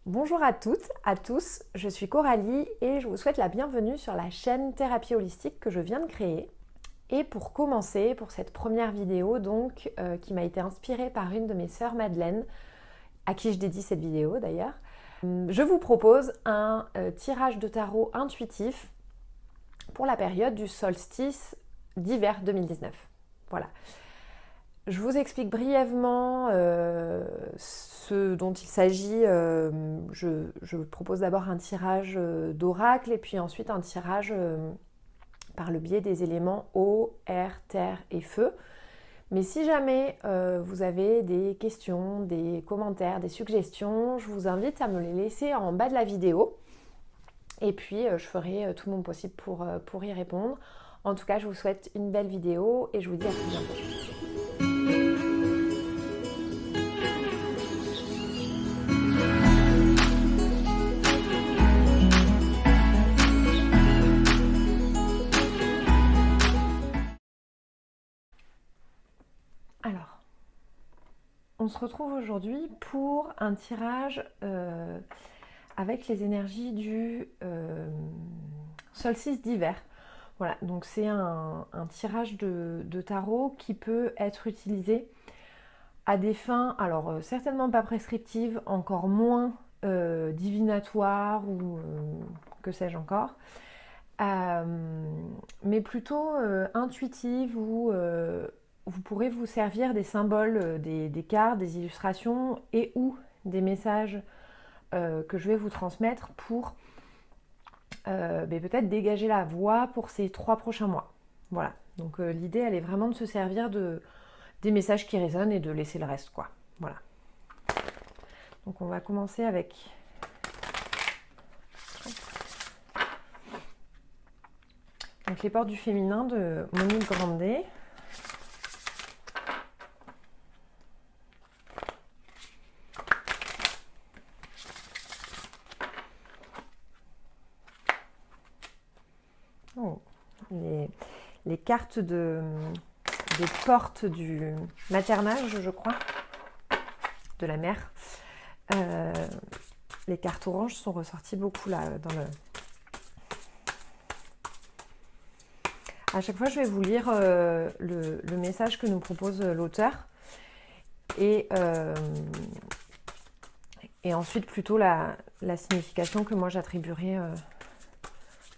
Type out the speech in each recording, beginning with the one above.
Bonjour à toutes, à tous, je suis Coralie et je vous souhaite la bienvenue sur la chaîne Thérapie Holistique que je viens de créer. Et pour commencer, pour cette première vidéo donc, qui m'a été inspirée par une de mes sœurs Madeleine, à qui je dédie cette vidéo d'ailleurs, je vous propose un tirage de tarot intuitif pour la période du solstice d'hiver 2019. Voilà. Je vous explique brièvement ce dont il s'agit. Je propose d'abord un tirage d'oracle et puis ensuite un tirage par le biais des éléments eau, air, terre et feu. Mais si jamais vous avez des questions, des commentaires, des suggestions, je vous invite à me les laisser en bas de la vidéo. Et puis je ferai tout mon possible pour y répondre. En tout cas, je vous souhaite une belle vidéo et je vous dis à très bientôt. Alors, on se retrouve aujourd'hui pour un tirage avec les énergies du solstice d'hiver. Voilà, donc c'est un tirage de tarot qui peut être utilisé à des fins, alors certainement pas prescriptives, encore moins divinatoires ou que sais-je encore, mais plutôt intuitives où vous pourrez vous servir des symboles, des cartes, des illustrations et ou des messages que je vais vous transmettre pour peut-être dégager la voie pour ces 3 prochains mois. Voilà, donc l'idée elle est vraiment de se servir des messages qui résonnent et de laisser le reste quoi. Voilà. Donc on va commencer avec donc les portes du féminin de Monique Grandet. Oh, les cartes des portes du maternage, je crois, de la mère. Les cartes oranges sont ressorties beaucoup là dans le. À chaque fois, je vais vous lire le message que nous propose l'auteur et ensuite plutôt la signification que moi j'attribuerai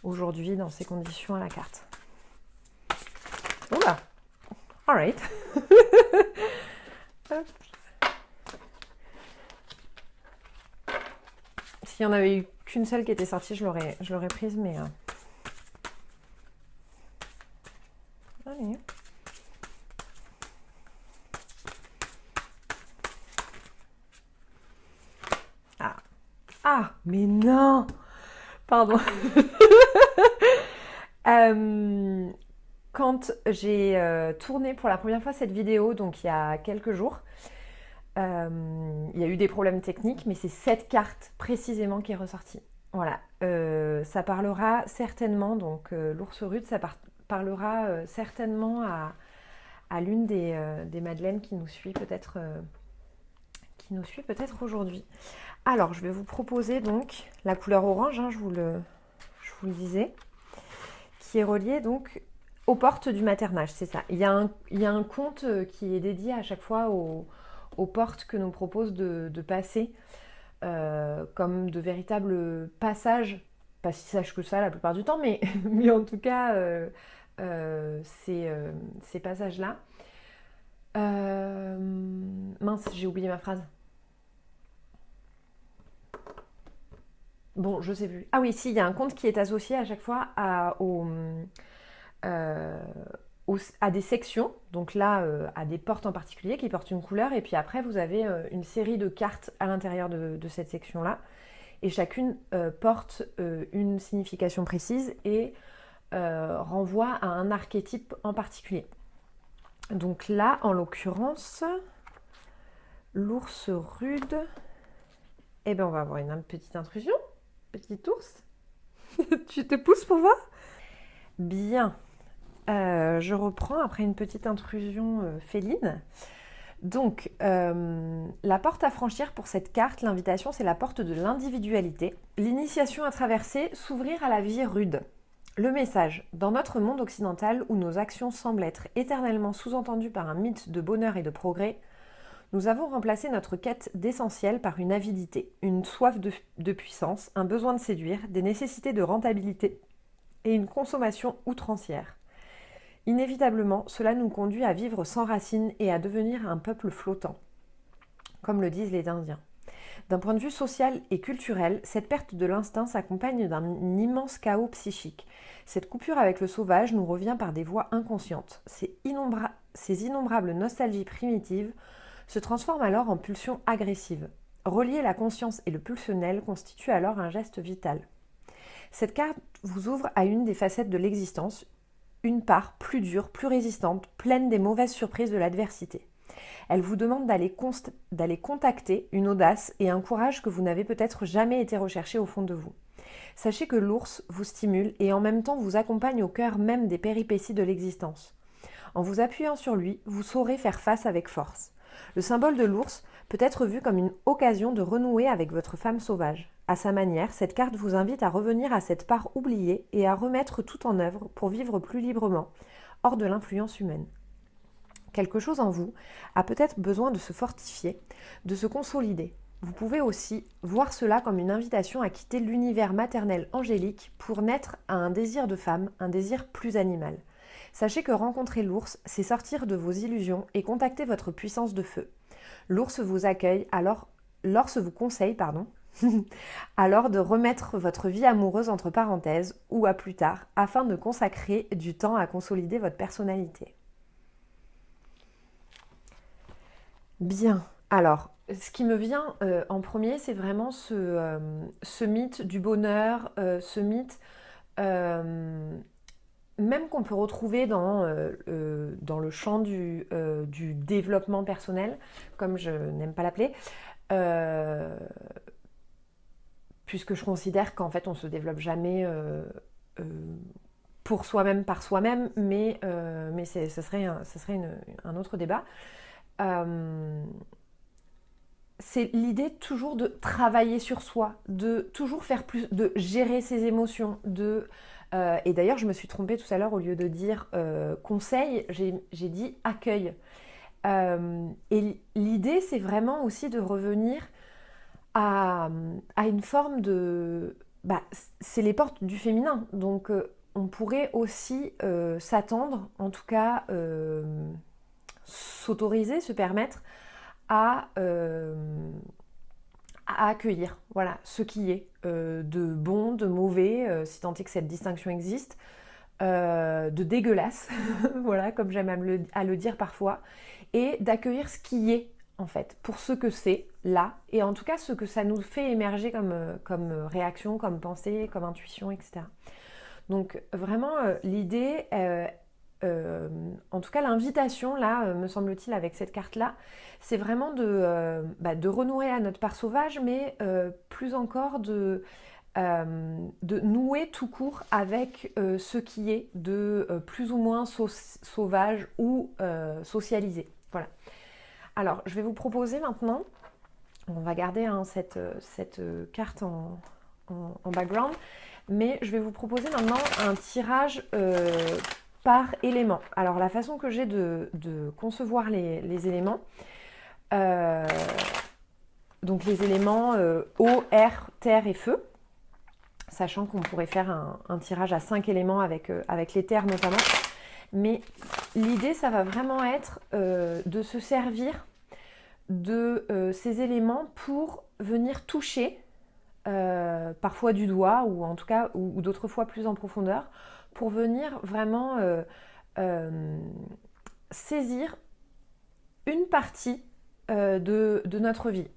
aujourd'hui dans ces conditions à la carte. Bon bah, alright. S'il y en avait eu qu'une seule qui était sortie, je l'aurais prise, mais allez. Ah, mais non! Pardon. Quand j'ai tourné pour la première fois cette vidéo, donc il y a quelques jours, il y a eu des problèmes techniques, mais c'est cette carte précisément qui est ressortie. Voilà. Ça parlera certainement, donc l'ours rude, ça parlera certainement à l'une des Madeleines qui nous suit peut-être aujourd'hui. Alors, je vais vous proposer donc la couleur orange, hein, je vous le disais, qui est reliée donc aux portes du maternage, c'est ça. Il y a un conte qui est dédié à chaque fois aux portes que nous propose de passer, comme de véritables passages, pas si sages que ça la plupart du temps, mais en tout cas, ces passages-là. Mince, j'ai oublié ma phrase. Bon, je sais plus. Ah oui, si, il y a un conte qui est associé à chaque fois à des sections, donc là à des portes en particulier qui portent une couleur, et puis après vous avez une série de cartes à l'intérieur de cette section-là, et chacune porte une signification précise et renvoie à un archétype en particulier. Donc là, en l'occurrence, l'ours rude, eh bien on va avoir une petite intrusion, petit ours. Tu te pousses pour voir? Bien. Je reprends après une petite intrusion féline. Donc, la porte à franchir pour cette carte, l'invitation, c'est la porte de l'individualité. L'initiation à traverser, s'ouvrir à la vie rude. Le message, dans notre monde occidental où nos actions semblent être éternellement sous-entendues par un mythe de bonheur et de progrès, nous avons remplacé notre quête d'essentiel par une avidité, une soif de puissance, un besoin de séduire, des nécessités de rentabilité et une consommation outrancière. Inévitablement, cela nous conduit à vivre sans racines et à devenir un peuple flottant, comme le disent les Indiens. D'un point de vue social et culturel, cette perte de l'instinct s'accompagne d'un immense chaos psychique. Cette coupure avec le sauvage nous revient par des voies inconscientes. Ces innombrables nostalgies primitives se transforment alors en pulsions agressives. Relier la conscience et le pulsionnel constitue alors un geste vital. Cette carte vous ouvre à une des facettes de l'existence, une part plus dure, plus résistante, pleine des mauvaises surprises de l'adversité. Elle vous demande d'aller contacter une audace et un courage que vous n'avez peut-être jamais été recherché au fond de vous. Sachez que l'ours vous stimule et en même temps vous accompagne au cœur même des péripéties de l'existence. En vous appuyant sur lui, vous saurez faire face avec force. Le symbole de l'ours peut être vu comme une occasion de renouer avec votre femme sauvage. À sa manière, cette carte vous invite à revenir à cette part oubliée et à remettre tout en œuvre pour vivre plus librement, hors de l'influence humaine. Quelque chose en vous a peut-être besoin de se fortifier, de se consolider. Vous pouvez aussi voir cela comme une invitation à quitter l'univers maternel angélique pour naître à un désir de femme, un désir plus animal. Sachez que rencontrer l'ours, c'est sortir de vos illusions et contacter votre puissance de feu. L'ours vous accueille, vous conseille, alors de remettre votre vie amoureuse entre parenthèses ou à plus tard, afin de consacrer du temps à consolider votre personnalité. Bien, alors, ce qui me vient en premier, c'est vraiment ce mythe du bonheur, ce mythe même qu'on peut retrouver dans le champ du développement personnel, comme je n'aime pas l'appeler, puisque je considère qu'en fait on ne se développe jamais pour soi-même, par soi-même, mais ce serait un autre débat. C'est l'idée toujours de travailler sur soi, de toujours faire plus, de gérer ses émotions, et d'ailleurs je me suis trompée tout à l'heure, au lieu de dire conseil, j'ai dit accueil. Et l'idée c'est vraiment aussi de revenir à une forme de... c'est les portes du féminin, donc on pourrait aussi s'attendre, en tout cas s'autoriser, se permettre à accueillir ce qui est de bon, de mauvais, si tant est que cette distinction existe, de dégueulasse, voilà, comme j'aime à le dire parfois, et d'accueillir ce qui est, en fait, pour ce que c'est, là, et en tout cas ce que ça nous fait émerger comme réaction, comme pensée, comme intuition, etc. Donc vraiment, l'idée... en tout cas, l'invitation, là, me semble-t-il, avec cette carte-là, c'est vraiment de renouer à notre part sauvage, mais plus encore de nouer tout court avec ce qui est de plus ou moins sauvage ou socialisé. Voilà. Alors, je vais vous proposer maintenant, on va garder cette carte en background, mais je vais vous proposer maintenant un tirage par élément. Alors la façon que j'ai de concevoir les éléments, donc les éléments eau, air, terre et feu, sachant qu'on pourrait faire un tirage à 5 éléments avec les terres notamment, mais l'idée ça va vraiment être de se servir de ces éléments pour venir toucher parfois du doigt ou en tout cas ou d'autres fois plus en profondeur, pour venir vraiment saisir une partie de notre vie.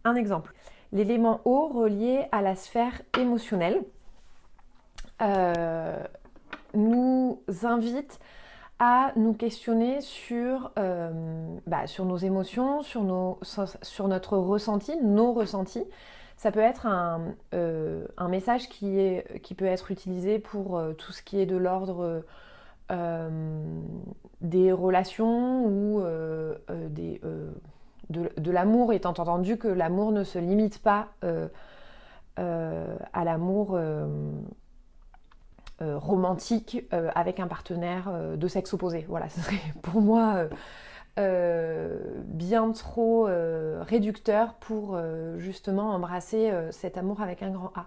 Un exemple, l'élément eau relié à la sphère émotionnelle nous invite à nous questionner sur nos émotions, sur notre ressenti, nos ressentis. Ça peut être un message qui peut être utilisé pour tout ce qui est de l'ordre des relations ou de l'amour, étant entendu que l'amour ne se limite pas à l'amour romantique avec un partenaire de sexe opposé. Voilà, ce serait pour moi bien trop réducteur pour justement embrasser cet amour avec un grand A.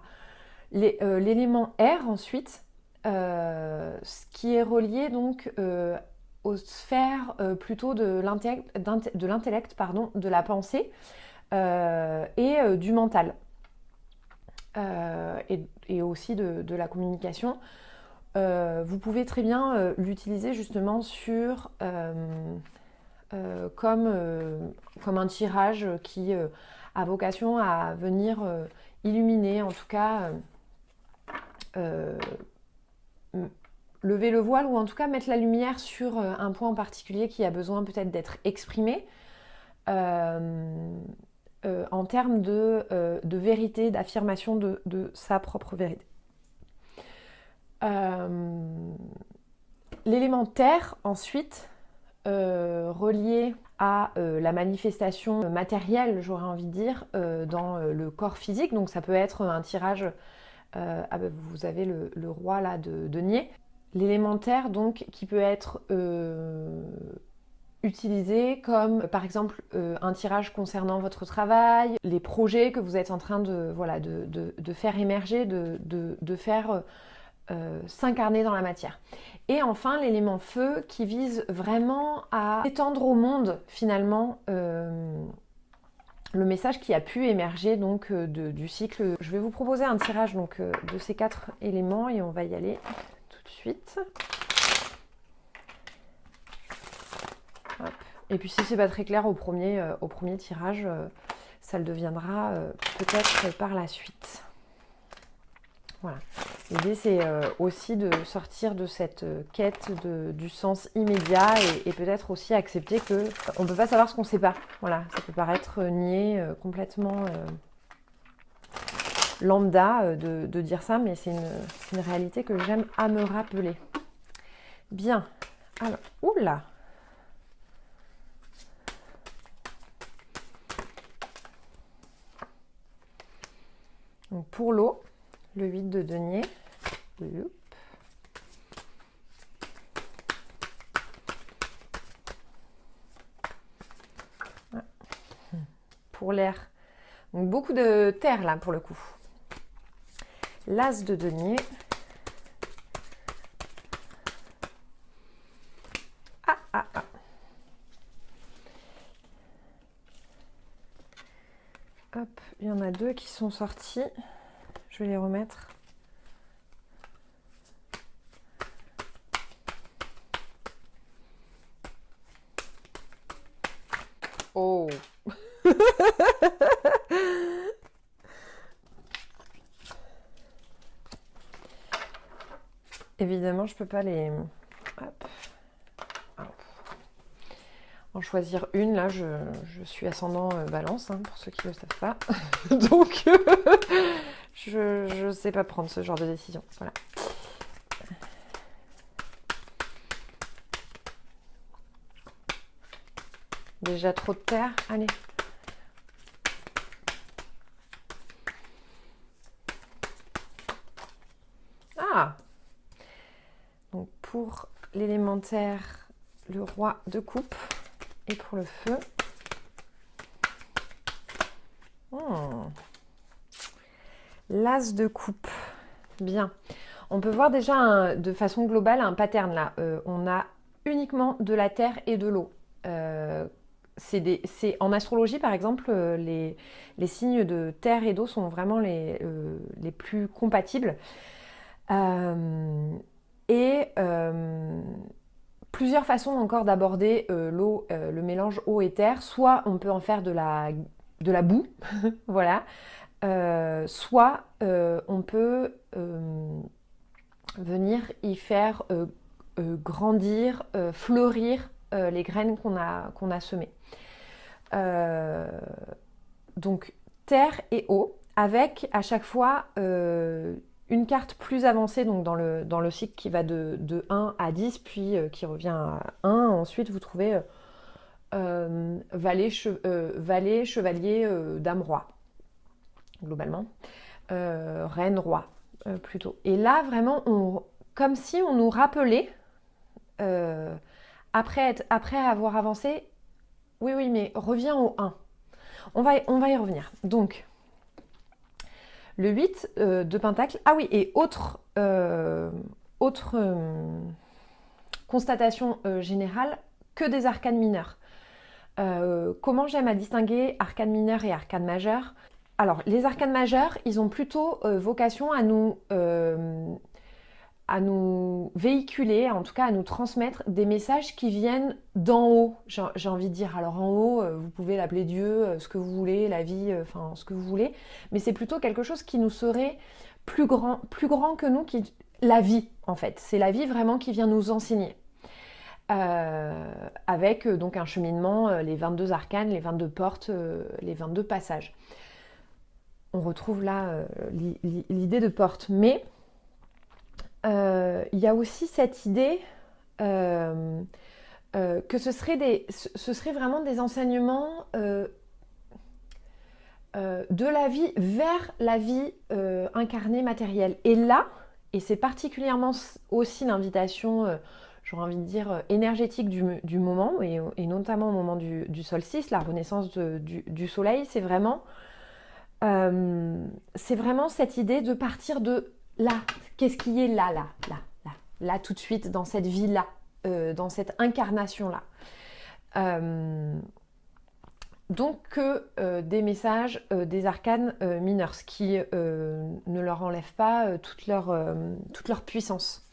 L'élément R ensuite, ce qui est relié donc aux sphères plutôt de l'intellect, pardon, de la pensée et du mental et aussi de la communication. Vous pouvez très bien l'utiliser justement sur comme un tirage qui a vocation à venir illuminer, en tout cas lever le voile ou en tout cas mettre la lumière sur un point en particulier qui a besoin peut-être d'être exprimé en termes de vérité, d'affirmation de sa propre vérité. L'élément terre ensuite relié à la manifestation matérielle, j'aurais envie de dire, dans le corps physique. Donc ça peut être un tirage, vous avez le roi là de denier. L'élémentaire donc qui peut être utilisé comme par exemple un tirage concernant votre travail, les projets que vous êtes en train de faire émerger, de faire s'incarner dans la matière. Et enfin l'élément feu qui vise vraiment à étendre au monde finalement le message qui a pu émerger donc du cycle. Je vais vous proposer un tirage donc de ces 4 éléments et on va y aller tout de suite. Hop. Et puis si c'est pas très clair au premier tirage, ça le deviendra peut-être par la suite. Voilà. L'idée c'est aussi de sortir de cette quête du sens immédiat et peut-être aussi accepter qu'on ne peut pas savoir ce qu'on ne sait pas. Voilà, ça peut paraître nier complètement lambda de dire ça, mais c'est une réalité que j'aime à me rappeler. Bien. Alors, oula. Donc pour l'eau, le 8 de denier. Pour l'air, donc beaucoup de terre là pour le coup. L'as de denier. Hop, il y en a 2 qui sont sortis. Je vais les remettre. Oh. Évidemment, je peux pas les... Hop. En choisir une, là, je suis ascendant balance, hein, pour ceux qui ne le savent pas. Donc, je ne sais pas prendre ce genre de décision. Voilà. Déjà trop de terre, allez. Ah! Donc pour l'élémentaire, le roi de coupe. Et pour le feu, l'as de coupe. Bien. On peut voir déjà de façon globale un pattern là. On a uniquement de la terre et de l'eau. En astrologie, par exemple, les signes de terre et d'eau sont vraiment les plus compatibles. Plusieurs façons encore d'aborder l'eau, le mélange eau et terre. Soit on peut en faire de la boue, voilà. Soit on peut venir y faire grandir, fleurir les graines qu'on a semées. Donc terre et eau, avec à chaque fois une carte plus avancée, donc dans le cycle qui va de 1 à 10, puis qui revient à 1. Ensuite, vous trouvez valet, chevalier, dame, roi, globalement. Reine, roi, plutôt. Et là, vraiment, comme si on nous rappelait, après avoir avancé, oui, mais reviens au 1. On va y revenir. Donc, le 8 de Pentacle. Ah oui, et autre constatation générale, que des arcanes mineurs. Comment j'aime à distinguer arcanes mineurs et arcanes majeurs? Alors, les arcanes majeurs, ils ont plutôt vocation à nous véhiculer, en tout cas à nous transmettre des messages qui viennent d'en haut, j'ai envie de dire. Alors en haut, vous pouvez l'appeler Dieu, ce que vous voulez, la vie, enfin ce que vous voulez, mais c'est plutôt quelque chose qui nous serait plus grand que nous, la vie en fait. C'est la vie vraiment qui vient nous enseigner. Avec donc un cheminement, les 22 arcanes, les 22 portes, les 22 passages. On retrouve là l'idée de porte, mais il y a aussi cette idée que ce serait vraiment des enseignements de la vie vers la vie incarnée matérielle. Et là, et c'est particulièrement aussi l'invitation, j'aurais envie de dire, énergétique du moment, et notamment au moment du solstice, la renaissance du soleil, c'est vraiment cette idée de partir de là. Qu'est-ce qui est là, tout de suite, dans cette vie-là, dans cette incarnation-là. Donc des messages des arcanes mineurs, ce qui ne leur enlève pas toute leur puissance.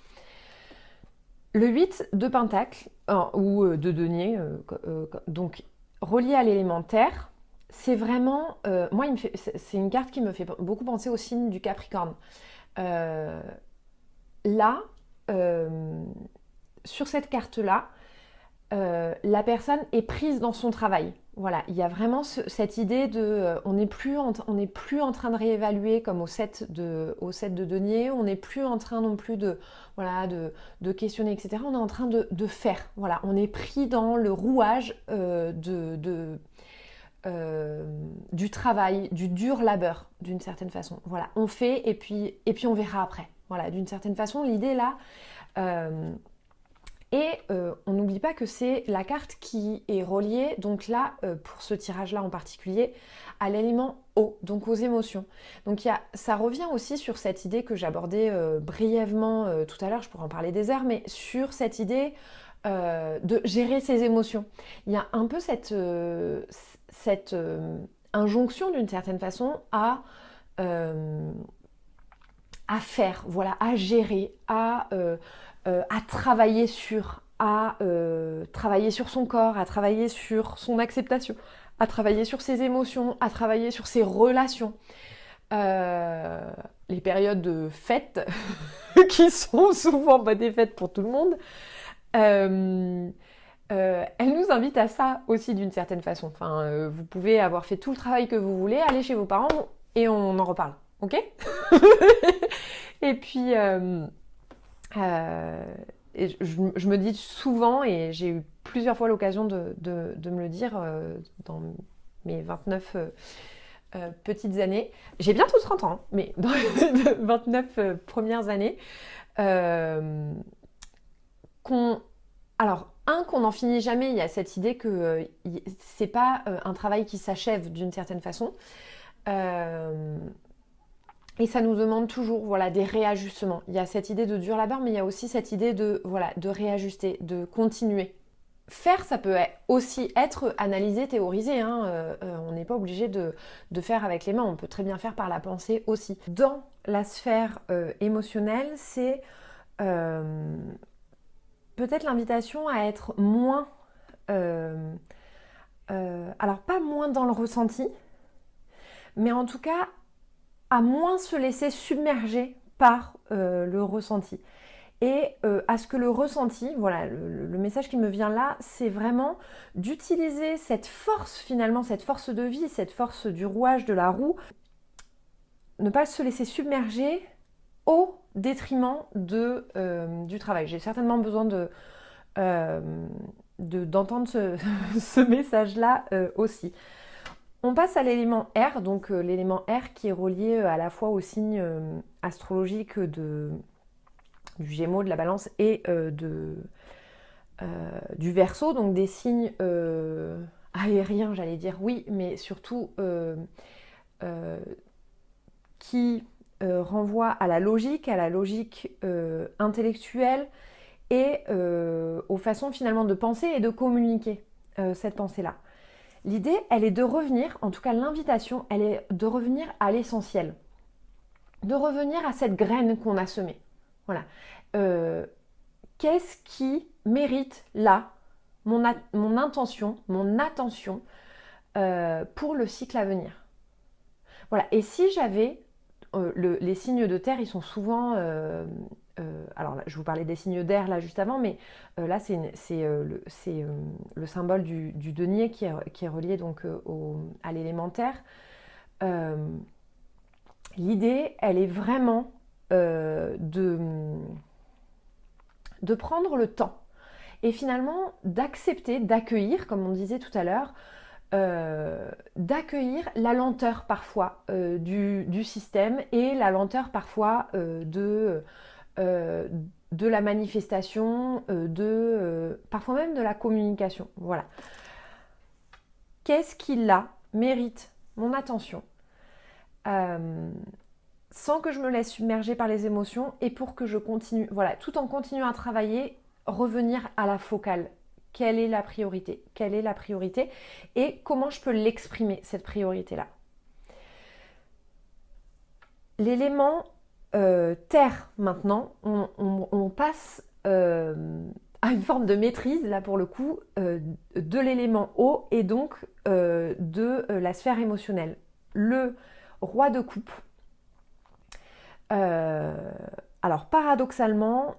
Le 8 de Pentacle, ou de Denier, donc relié à l'élémentaire, c'est vraiment... moi, c'est une carte qui me fait beaucoup penser au signe du Capricorne. Là, sur cette carte-là, la personne est prise dans son travail. Voilà, il y a vraiment cette idée de... on n'est plus en train de réévaluer comme au 7 de Denier, on n'est plus en train non plus de questionner, etc. On est en train de faire. Voilà, on est pris dans le rouage du travail, du dur labeur, d'une certaine façon. Voilà, on fait et puis on verra après. Voilà, d'une certaine façon, l'idée là... on n'oublie pas que c'est la carte qui est reliée, donc là, pour ce tirage-là en particulier, à l'élément eau, donc aux émotions. Donc ça revient aussi sur cette idée que j'abordais brièvement tout à l'heure, je pourrais en parler des heures, mais sur cette idée de gérer ses émotions. Il y a un peu cette injonction d'une certaine façon à faire, voilà, à gérer, à travailler travailler sur son corps, à travailler sur son acceptation, à travailler sur ses émotions, à travailler sur ses relations. Les périodes de fêtes, qui sont souvent pas des fêtes pour tout le monde, elles nous invitent à ça aussi d'une certaine façon. Enfin, vous pouvez avoir fait tout le travail que vous voulez, aller chez vos parents et on en reparle, ok? Et puis... et je me dis souvent, et j'ai eu plusieurs fois l'occasion de me le dire dans mes 29 petites années. J'ai bientôt 30 ans, mais dans les 29 premières années, qu'on n'en finit jamais. Il y a cette idée que c'est pas un travail qui s'achève d'une certaine façon. Et ça nous demande toujours, voilà, des réajustements. Il y a cette idée de dur labeur, mais il y a aussi cette idée de réajuster, de continuer. Faire, ça peut aussi être analysé, théorisé. Hein. On n'est pas obligé de faire avec les mains. On peut très bien faire par la pensée aussi. Dans la sphère émotionnelle, c'est peut-être l'invitation à être moins... alors, pas moins dans le ressenti, mais en tout cas... à moins se laisser submerger par le ressenti. Et à ce que le ressenti, voilà, le message qui me vient là, c'est vraiment d'utiliser cette force finalement, cette force de vie, cette force du rouage de la roue, ne pas se laisser submerger au détriment du travail. J'ai certainement besoin d'entendre ce message-là aussi. On passe à l'élément R, donc l'élément R qui est relié à la fois au signe astrologique du Gémeaux, de la Balance et du Verseau, donc des signes aériens, j'allais dire, oui, mais surtout qui renvoient à la logique intellectuelle et aux façons finalement de penser et de communiquer cette pensée-là. L'idée, elle est de revenir, en tout cas l'invitation, elle est de revenir à l'essentiel, de revenir à cette graine qu'on a semée. Voilà. Qu'est-ce qui mérite là mon intention, mon attention pour le cycle à venir? Voilà. Et si j'avais les signes de terre, ils sont souvent alors là, je vous parlais des signes d'air là juste avant, mais là c'est le symbole du denier qui est relié donc à l'élémentaire. L'idée, elle est vraiment de prendre le temps et finalement d'accepter, d'accueillir, comme on disait tout à l'heure, d'accueillir la lenteur parfois du système et la lenteur parfois de la manifestation, parfois même de la communication. Voilà. Qu'est-ce qui là mérite mon attention sans que je me laisse submerger par les émotions et pour que je continue, voilà, tout en continuant à travailler, revenir à la focale. Quelle est la priorité? Quelle est la priorité? Et comment je peux l'exprimer, cette priorité-là? L'élément terre, maintenant, on passe à une forme de maîtrise, là pour le coup, de l'élément eau et donc de la sphère émotionnelle. Le roi de coupe. Alors paradoxalement,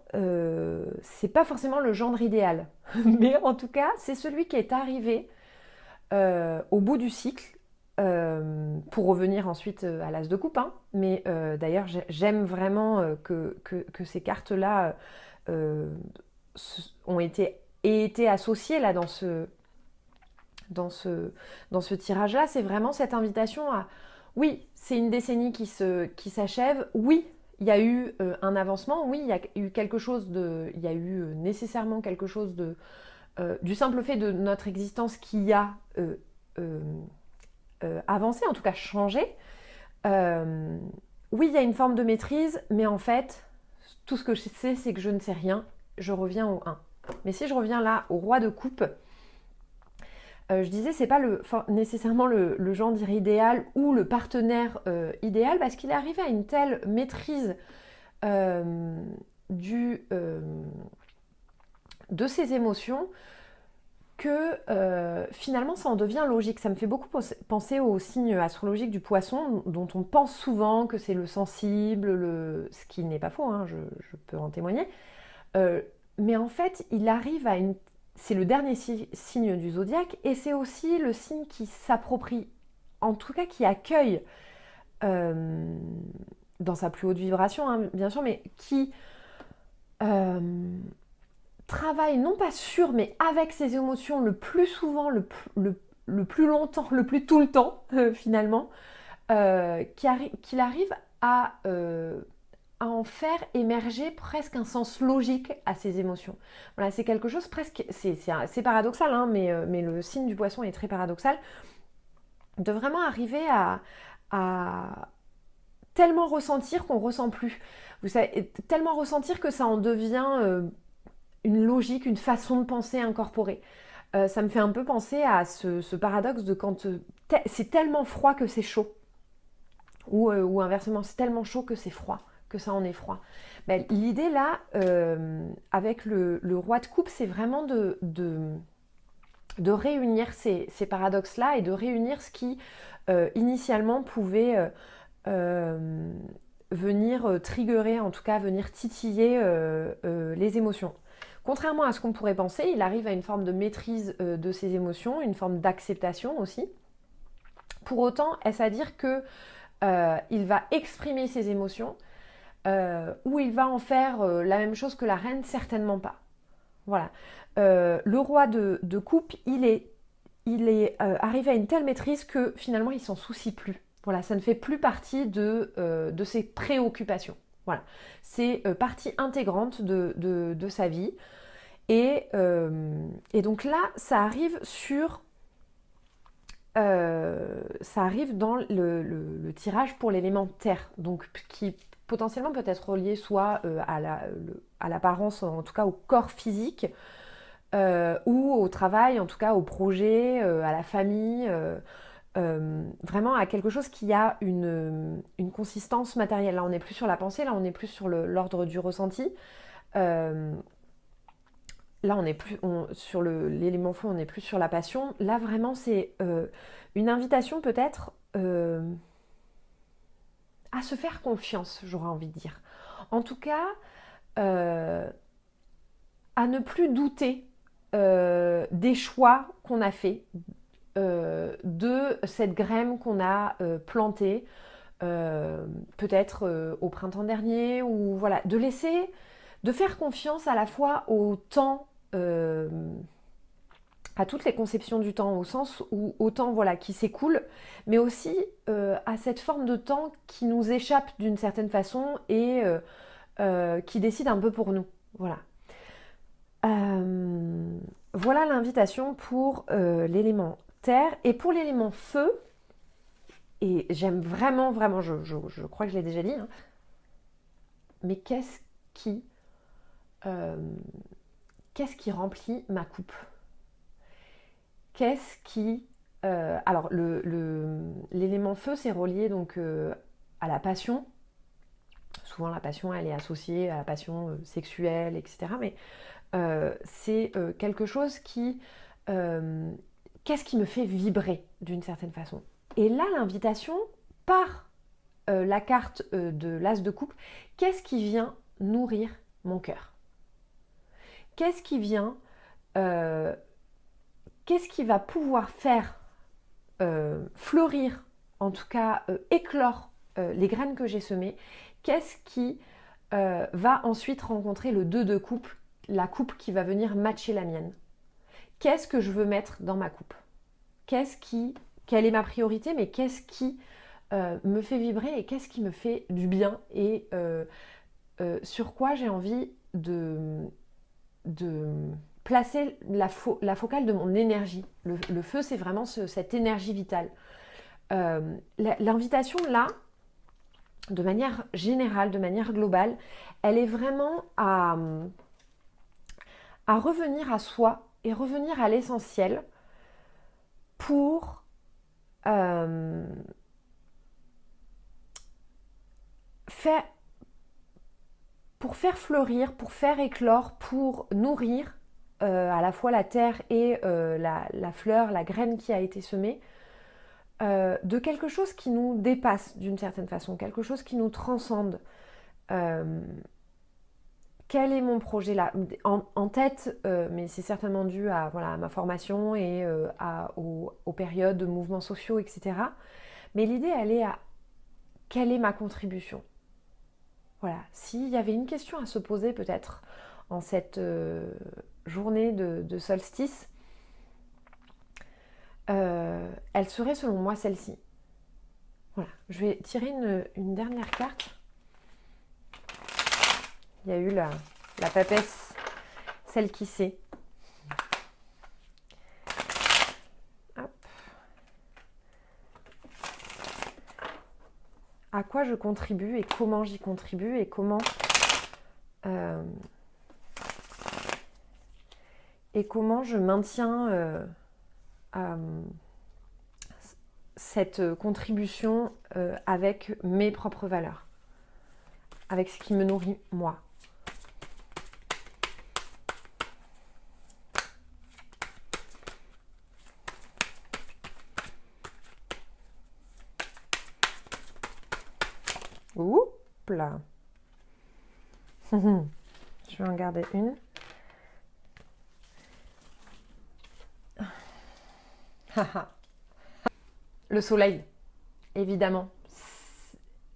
c'est pas forcément le gendre idéal, mais en tout cas, c'est celui qui est arrivé au bout du cycle, pour revenir ensuite à l'as de coupe. Hein. Mais d'ailleurs, j'aime vraiment que ces cartes-là ont été associées là dans ce tirage-là. C'est vraiment cette invitation à, oui, c'est une décennie qui s'achève, oui, il y a eu un avancement, oui, il y a eu quelque chose il y a eu nécessairement quelque chose du simple fait de notre existence qui a avancé, en tout cas changé. Oui, il y a une forme de maîtrise, mais en fait, tout ce que je sais, c'est que je ne sais rien, je reviens au 1. Mais si je reviens là au roi de coupe, je disais, c'est pas nécessairement le gendre idéal ou le partenaire idéal, parce qu'il est arrivé à une telle maîtrise de ses émotions que finalement ça en devient logique. Ça me fait beaucoup penser au signe astrologique du poisson, dont on pense souvent que c'est le sensible, ce qui n'est pas faux, hein, je peux en témoigner. Mais en fait, il arrive à une... C'est le dernier signe du zodiaque et c'est aussi le signe qui s'approprie, en tout cas qui accueille dans sa plus haute vibration, hein, bien sûr, mais qui travaille non pas sur, mais avec ses émotions le plus souvent, le plus longtemps, le plus tout le temps, finalement, qu'il arrive à en faire émerger presque un sens logique à ses émotions. Voilà, c'est quelque chose presque... C'est paradoxal, hein, mais le signe du poisson est très paradoxal, de vraiment arriver à tellement ressentir qu'on ne ressent plus. Vous savez, tellement ressentir que ça en devient une logique, une façon de penser incorporée. Ça me fait un peu penser à ce paradoxe de quand c'est tellement froid que c'est chaud. Ou inversement, c'est tellement chaud que c'est froid, que ça en est froid. Ben, l'idée là, avec le roi de coupe, c'est vraiment de réunir ces paradoxes-là et de réunir ce qui initialement pouvait venir triggerer, en tout cas venir titiller les émotions. Contrairement à ce qu'on pourrait penser, il arrive à une forme de maîtrise de ses émotions, une forme d'acceptation aussi. Pour autant, est-ce à dire que il va exprimer ses émotions Ou il va en faire la même chose que la reine? Certainement pas. Voilà. Le roi de coupe, il est arrivé à une telle maîtrise que finalement il s'en soucie plus. Voilà, ça ne fait plus partie de ses préoccupations. Voilà, c'est partie intégrante de sa vie. Et donc là, ça arrive dans le tirage pour l'élément terre, donc qui potentiellement peut être relié soit à l'apparence, en tout cas au corps physique, ou au travail, en tout cas au projet, à la famille, vraiment à quelque chose qui a une consistance matérielle. Là, on n'est plus sur la pensée, là, on est plus sur l'ordre du ressenti. Euh, Là, on n'est plus sur l'élément feu, on n'est plus sur la passion. Là, vraiment, c'est une invitation peut-être à se faire confiance, j'aurais envie de dire. En tout cas, euh, à ne plus douter des choix qu'on a faits, de cette graine qu'on a plantée, peut-être au printemps dernier, ou voilà, de faire confiance à la fois au temps, à toutes les conceptions du temps, au sens où au temps voilà, qui s'écoule, mais aussi à cette forme de temps qui nous échappe d'une certaine façon et qui décide un peu pour nous. Voilà. Voilà l'invitation pour l'élément terre. Et pour l'élément feu, et j'aime vraiment, vraiment, je crois que je l'ai déjà dit, hein, mais qui, euh, qu'est-ce qui remplit ma coupe? Qu'est-ce qui... alors, l'élément feu, c'est relié donc à la passion. Souvent, la passion, elle est associée à la passion sexuelle, etc. Mais c'est quelque chose qui... qu'est-ce qui me fait vibrer d'une certaine façon? Et là, l'invitation par la carte de l'as de coupe, qu'est-ce qui vient nourrir mon cœur? Qu'est-ce qui vient... qu'est-ce qui va pouvoir faire fleurir, en tout cas éclore les graines que j'ai semées? Qu'est-ce qui va ensuite rencontrer le 2 de coupe, la coupe qui va venir matcher la mienne? Qu'est-ce que je veux mettre dans ma coupe? Quelle est ma priorité, mais qu'est-ce qui me fait vibrer et qu'est-ce qui me fait du bien et sur quoi j'ai envie de placer la focale de mon énergie. Le feu, c'est vraiment cette énergie vitale. L'invitation, là, de manière générale, de manière globale, elle est vraiment à revenir à soi et revenir à l'essentiel pour faire fleurir, pour faire éclore, pour nourrir à la fois la terre et la fleur, la graine qui a été semée, de quelque chose qui nous dépasse d'une certaine façon, quelque chose qui nous transcende. Quel est mon projet là en tête, mais c'est certainement dû à, voilà, à ma formation et aux périodes de mouvements sociaux, etc. Mais l'idée, elle est à quelle est ma contribution? Voilà, s'il y avait une question à se poser peut-être en cette journée de solstice, elle serait selon moi celle-ci. Voilà, je vais tirer une dernière carte. Il y a eu la papesse, celle qui sait. Hop. À quoi je contribue et comment j'y contribue et comment je maintiens cette contribution avec mes propres valeurs, avec ce qui me nourrit moi. Oups là. Je vais en garder une. Le soleil, évidemment.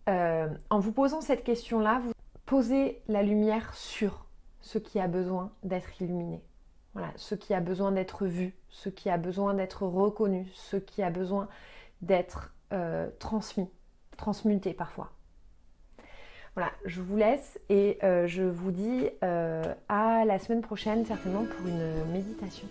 En vous posant cette question-là, poser la lumière sur ce qui a besoin d'être illuminé. Voilà, ce qui a besoin d'être vu, ce qui a besoin d'être reconnu, ce qui a besoin d'être transmuté parfois. Voilà, je vous laisse et je vous dis à la semaine prochaine certainement pour une méditation.